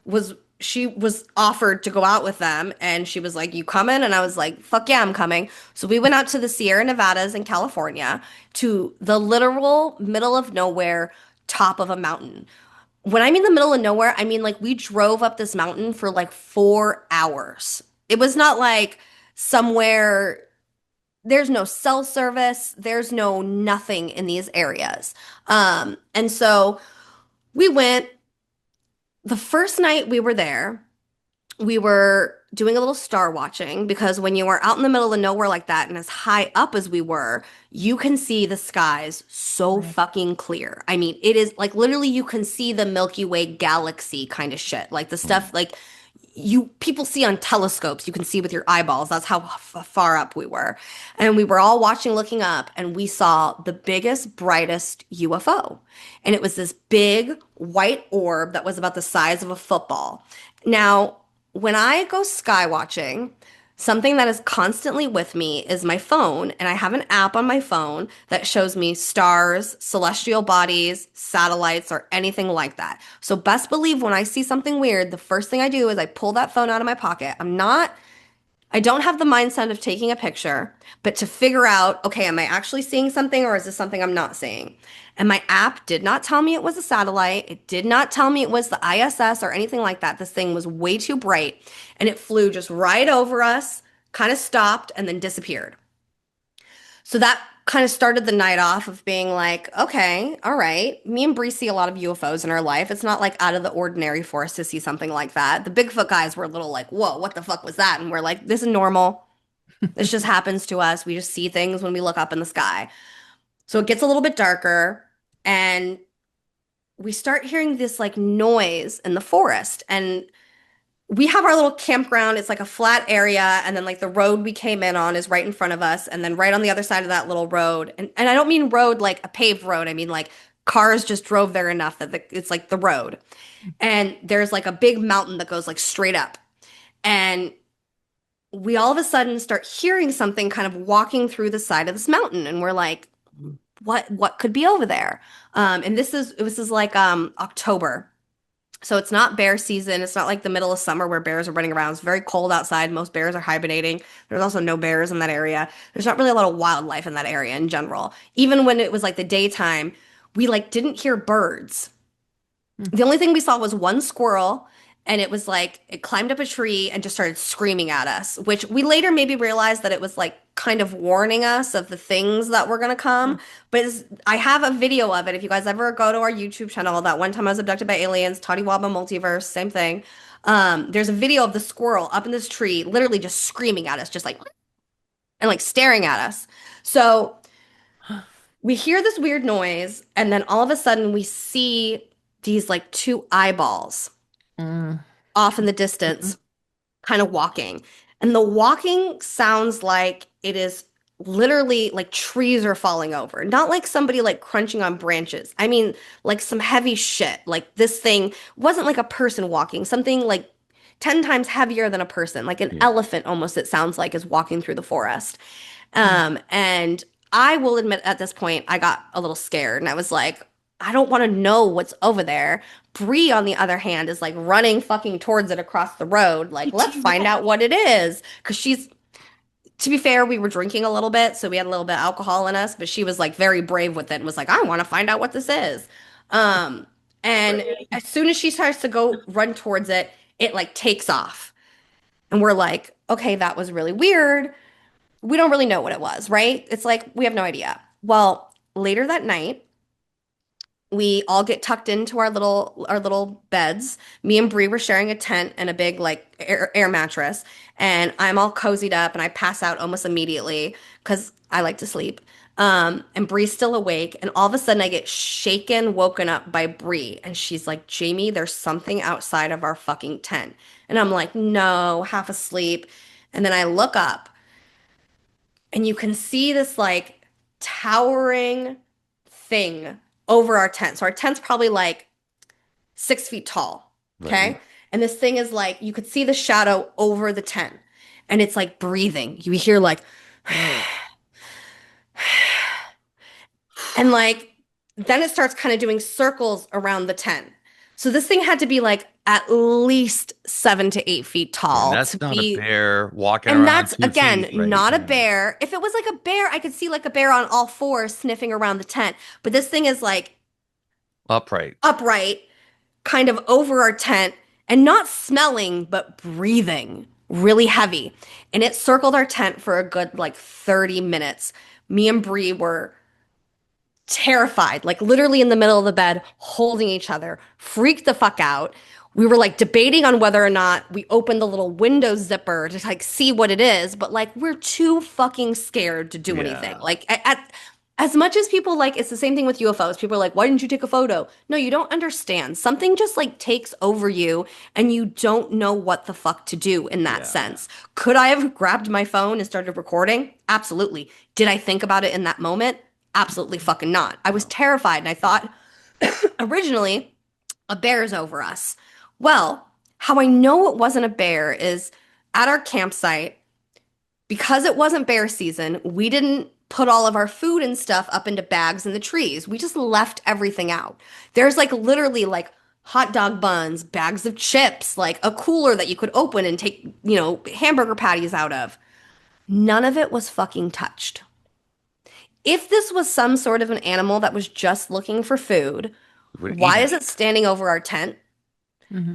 was she was offered to go out with them, and she was like, "You coming?" And I was like, "Fuck yeah, I'm coming." So we went out to the Sierra Nevadas in California, to the literal middle of nowhere, top of a mountain. When I mean the middle of nowhere, I mean like we drove up this mountain for like 4 hours. It was not like somewhere, there's no cell service, there's no nothing in these areas. And so we went the first night we were there. We were doing a little star watching because when you are out in the middle of nowhere like that and as high up as we were, you can see the skies so
Right.
fucking clear. I mean, it is like literally you can see the Milky Way galaxy kind of shit. Like the stuff like you people see on telescopes, you can see with your eyeballs. That's how far up we were. And we were all watching, looking up, and we saw the biggest, brightest UFO. And it was this big white orb that was about the size of a football. Now, when I go sky watching, something that is constantly with me is my phone, and I have an app on my phone that shows me stars, celestial bodies, satellites, or anything like that. So best believe when I see something weird, the first thing I do is I pull that phone out of my pocket. I don't have the mindset of taking a picture, but to figure out, okay, am I actually seeing something or is this something I'm not seeing? And my app did not tell me it was a satellite. It did not tell me it was the ISS or anything like that. This thing was way too bright and it flew just right over us, kind of stopped, and then disappeared. So that kind of started the night off of being like, okay, all right. Me and Bree see a lot of UFOs in our life. It's not like out of the ordinary for us to see something like that. The Bigfoot guys were a little like, whoa, what the fuck was that? And we're like, this is normal. This just happens to us. We just see things when we look up in the sky. So it gets a little bit darker. And we start hearing this like noise in the forest, and we have our little campground. It's like a flat area, and then like the road we came in on is right in front of us, and then right on the other side of that little road, and I don't mean road like a paved road. I mean like cars just drove there enough that it's like the road. And there's like a big mountain that goes like straight up. And we all of a sudden start hearing something kind of walking through the side of this mountain, and we're like, what could be over there? And this is like October. So it's not bear season. It's not like the middle of summer where bears are running around. It's very cold outside. Most bears are hibernating. There's also no bears in that area. There's not really a lot of wildlife in that area in general. Even when it was like the daytime, we like didn't hear birds. The only thing we saw was one squirrel, and it was like it climbed up a tree and just started screaming at us, which we later maybe realized that it was like kind of warning us of the things that were gonna come. But I have a video of it. If you guys ever go to our YouTube channel, that one time I was abducted by aliens, Toddy Waba Multiverse, same thing. There's a video of the squirrel up in this tree, literally just screaming at us, just like and like staring at us. So we hear this weird noise, and then all of a sudden we see these like two eyeballs off in the distance, kind of walking. And the walking sounds like it is literally like trees are falling over, not like somebody like crunching on branches. I mean, like some heavy shit. Like this thing wasn't like a person walking, something like 10 times heavier than a person, like an elephant almost, it sounds like, is walking through the forest. And I will admit at this point, I got a little scared, and I was like, I don't want to know what's over there. Bree, on the other hand, is like running fucking towards it across the road. Like, let's find out what it is. Because to be fair, we were drinking a little bit, so we had a little bit of alcohol in us, but she was like very brave with it and was like, I want to find out what this is. And as soon as she starts to go run towards it, it like takes off. And we're like, okay, that was really weird. We don't really know what it was, right? It's like, we have no idea. Well, later that night, we all get tucked into our little beds. Me and Bree were sharing a tent and a big like air mattress, and I'm all cozied up and I pass out almost immediately because I like to sleep. And Bree's still awake, and all of a sudden I get woken up by Bree, and she's like, Jaimie, there's something outside of our fucking tent. And I'm like, no, half asleep. And then I look up, and you can see this like towering thing over our tent. So our tent's probably like 6 feet tall. Okay.
Right.
And this thing is like, you could see the shadow over the tent, and it's like breathing. You hear like, and like, then it starts kind of doing circles around the tent. So this thing had to be like at least 7 to 8 feet tall.
And that's
to
not
be,
a bear walking
and
around
that's
2 feet,
again
right?
not a
Yeah.
bear. If it was like a bear, I could see like a bear on all fours sniffing around the tent. But this thing is like
Upright.
upright, kind of over our tent, and not smelling, but breathing really heavy. And it circled our tent for a good like 30 minutes. Me and Bree were terrified, like literally in the middle of the bed, holding each other, freaked the fuck out. We were like debating on whether or not we opened the little window zipper to like see what it is, but like we're too fucking scared to do anything.
Yeah.
Like as much as people like, it's the same thing with UFOs. People are like, why didn't you take a photo? No, you don't understand. Something just like takes over you, and you don't know what the fuck to do in that
Yeah.
sense. Could I have grabbed my phone and started recording? Absolutely. Did I think about it in that moment? Absolutely fucking not. I was terrified, and I thought originally a bear is over us. Well, how I know it wasn't a bear is at our campsite, because it wasn't bear season, we didn't put all of our food and stuff up into bags in the trees. We just left everything out. There's like literally like hot dog buns, bags of chips, like a cooler that you could open and take, hamburger patties out of. None of it was fucking touched. If this was some sort of an animal that was just looking for food,
Would
why
eat
is it standing over our tent?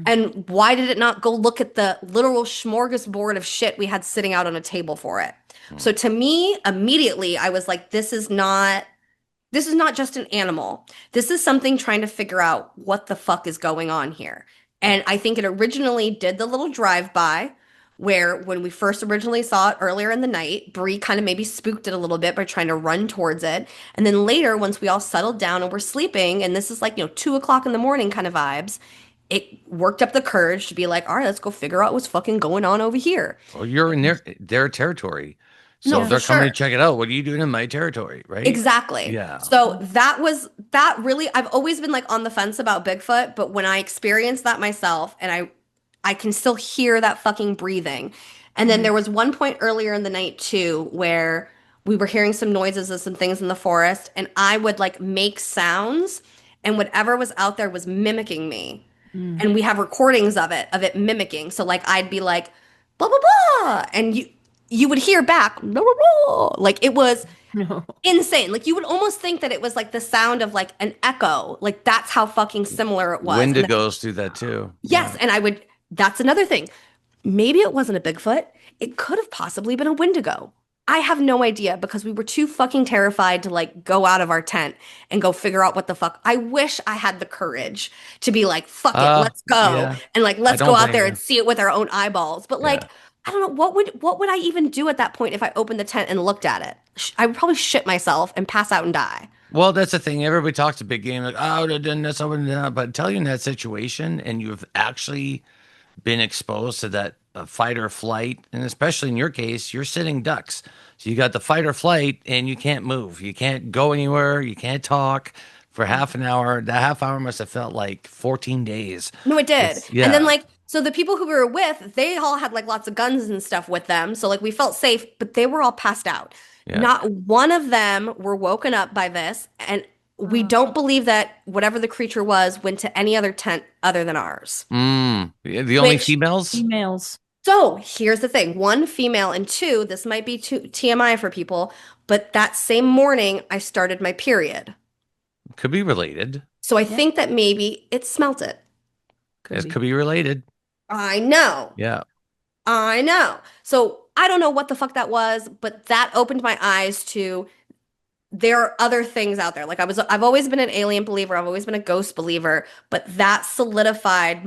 And why did it not go look at the literal smorgasbord of shit we had sitting out on a table for it? So to me, immediately I was like, this is not just an animal. This is something trying to figure out what the fuck is going on here. And I think it originally did the little drive-by, where when we first originally saw it earlier in the night, Bree kind of maybe spooked it a little bit by trying to run towards it. And then later, once we all settled down and were sleeping, and this is like, 2 o'clock in the morning kind of vibes, it worked up the courage to be like, all right, let's go figure out what's fucking going on over here.
Well, you're in their territory. So
No,
if they're
for
coming
sure.
to check it out, what are you doing in my territory, right?
Exactly.
Yeah.
So that really, I've always been like on the fence about Bigfoot, but when I experienced that myself, and I can still hear that fucking breathing. And then there was one point earlier in the night too where we were hearing some noises and some things in the forest, and I would like make sounds, and whatever was out there was mimicking me. And we have recordings of it mimicking. So like I'd be like blah blah blah, and you would hear back blah blah blah. Like it was insane. Like you would almost think that it was like the sound of like an echo. Like that's how fucking similar it was.
Wendigos do that too.
Yes, and that's another thing. Maybe it wasn't a Bigfoot. It could have possibly been a Wendigo. I have no idea because we were too fucking terrified to like go out of our tent and go figure out what the fuck. I wish I had the courage to be like, fuck it, let's go.
Yeah.
And like, let's
I
go
don't
out
blame
there
you.
and see it with our own eyeballs. But like,
Yeah.
I don't know, what would I even do at that point if I opened the tent and looked at it? I would probably shit myself and pass out and die.
Well, that's the thing. Everybody talks a big game like, oh, they're doing this, over that. But until you're in that situation and you've actually been exposed to that fight or flight, and especially in your case, you're sitting ducks. So you got the fight or flight and you can't move. You can't go anywhere. You can't talk for half an hour. That half hour must have felt like 14 days.
No, it did.
Yeah.
And then like, so the people who we were with, they all had like lots of guns and stuff with them. So like we felt safe, but they were all passed out.
Yeah.
Not one of them were woken up by this. And we don't believe that whatever the creature was went to any other tent other than ours.
The only
Which-
females?
Emails.
So here's the thing. One, female, and two, this might be too TMI for people, but that same morning I started my period.
Could be related.
So I think that maybe it smelt it.
It could be related.
I know.
Yeah.
I know. So I don't know what the fuck that was, but that opened my eyes to there are other things out there. Like I've always been an alien believer. I've always been a ghost believer, but that solidified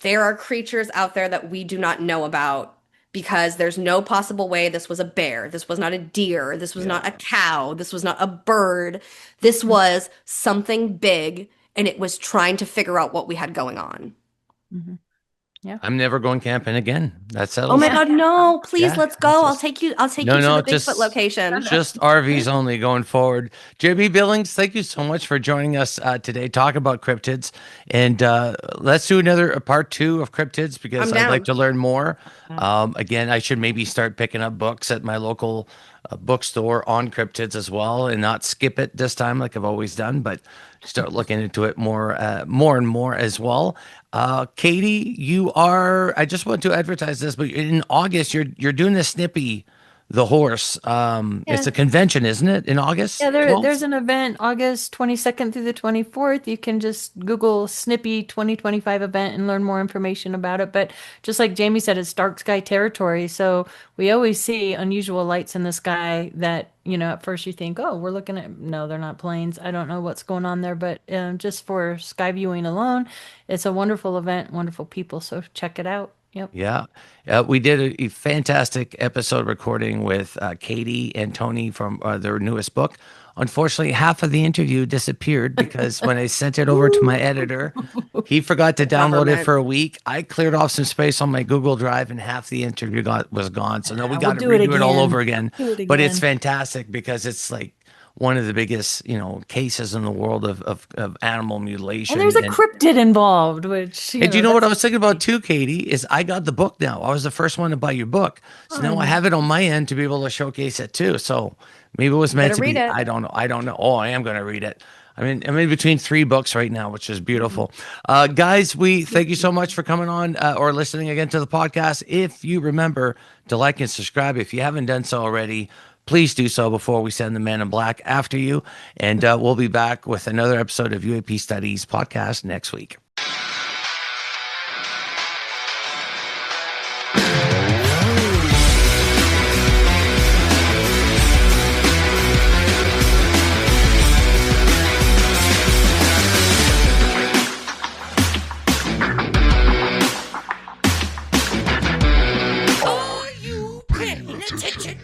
there are creatures out there that we do not know about because there's no possible way this was a bear. This was not a deer. This was not a cow. This was not a bird. This was something big, and it was trying to figure out what we had going on.
I'm never going camping again. That settles
Oh my
it.
God, no, please,
Yeah,
let's go. I'll
just-
take you to the
No,
Bigfoot location.
Just RVs only going forward. Jaimie Billings, thank you so much for joining us today, talk about cryptids. And let's do another part 2 of cryptids because
I'm
I'd
down.
like to learn more. Again, I should maybe start picking up books at my local bookstore on cryptids as well and not skip it this time like I've always done, but start looking into it more and more as well. Katie, I just want to advertise this, but in August, you're doing the Snippy, the horse. It's a convention, isn't it? In August?
Yeah,
12th?
there's an event August 22nd through the 24th. You can just Google Snippy 2025 event and learn more information about it. But just like Jaimie said, it's dark sky territory. So we always see unusual lights in the sky that, at first you think, oh, we're looking at, no, they're not planes. I don't know what's going on there. But just for sky viewing alone, it's a wonderful event, wonderful people. So check it out. Yep.
Yeah. We did a fantastic episode recording with Katie and Tony from their newest book. Unfortunately, half of the interview disappeared because when I sent it over to my editor, he forgot to download it for a week. I cleared off some space on my Google Drive and half the interview was gone. So now we got to redo it all over again. But it's fantastic because it's like one of the biggest, cases in the world of animal mutilation.
And there's a cryptid involved, which
And you know what I was thinking about too, Katie, is I got the book now. I was the first one to buy your book. So now I have it on my end to be able to showcase it too. So maybe it was meant to be.
read it.
I don't know. Oh, I am going to read it. I'm in between 3 books right now, which is beautiful. Guys, we thank you so much for coming on or listening again to the podcast. If you remember to like and subscribe, if you haven't done so already, please do so before we send the man in black after you. And we'll be back with another episode of UAP Studies Podcast next week.
paying attention.